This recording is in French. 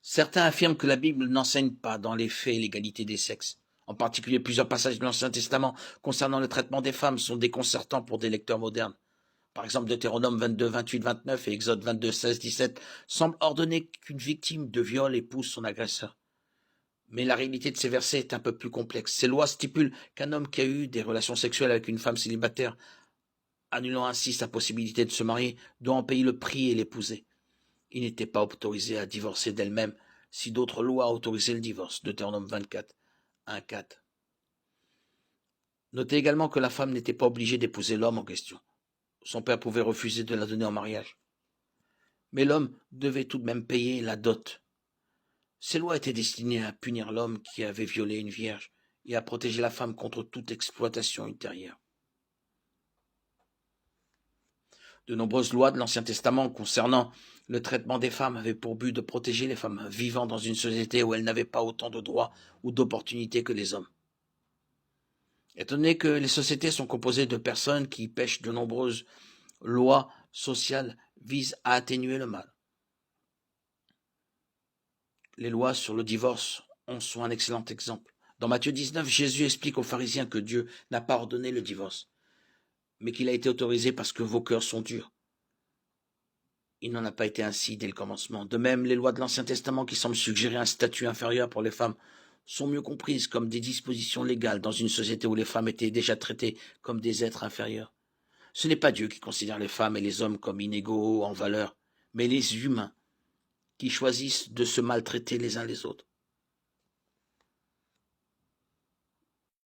Certains affirment que la Bible n'enseigne pas dans les faits l'égalité des sexes. En particulier, plusieurs passages de l'Ancien Testament concernant le traitement des femmes sont déconcertants pour des lecteurs modernes. Par exemple, Deutéronome 22, 28, 29 et Exode 22, 16, 17 semblent ordonner qu'une victime de viol épouse son agresseur. Mais la réalité de ces versets est un peu plus complexe. Ces lois stipulent qu'un homme qui a eu des relations sexuelles avec une femme célibataire, annulant ainsi sa possibilité de se marier, doit en payer le prix et l'épouser. Il n'était pas autorisé à divorcer d'elle-même si d'autres lois autorisaient le divorce. Deutéronome 24, 1, 4. Notez également que la femme n'était pas obligée d'épouser l'homme en question. Son père pouvait refuser de la donner en mariage. Mais l'homme devait tout de même payer la dot. Ces lois étaient destinées à punir l'homme qui avait violé une vierge et à protéger la femme contre toute exploitation ultérieure. De nombreuses lois de l'Ancien Testament concernant le traitement des femmes avaient pour but de protéger les femmes vivant dans une société où elles n'avaient pas autant de droits ou d'opportunités que les hommes. Étant donné que les sociétés sont composées de personnes qui pêchent, de nombreuses lois sociales visent à atténuer le mal. Les lois sur le divorce en sont un excellent exemple. Dans Matthieu 19, Jésus explique aux pharisiens que Dieu n'a pas ordonné le divorce, mais qu'il a été autorisé parce que vos cœurs sont durs. Il n'en a pas été ainsi dès le commencement. De même, les lois de l'Ancien Testament qui semblent suggérer un statut inférieur pour les femmes sont mieux comprises comme des dispositions légales dans une société où les femmes étaient déjà traitées comme des êtres inférieurs. Ce n'est pas Dieu qui considère les femmes et les hommes comme inégaux en valeur, mais les humains qui choisissent de se maltraiter les uns les autres.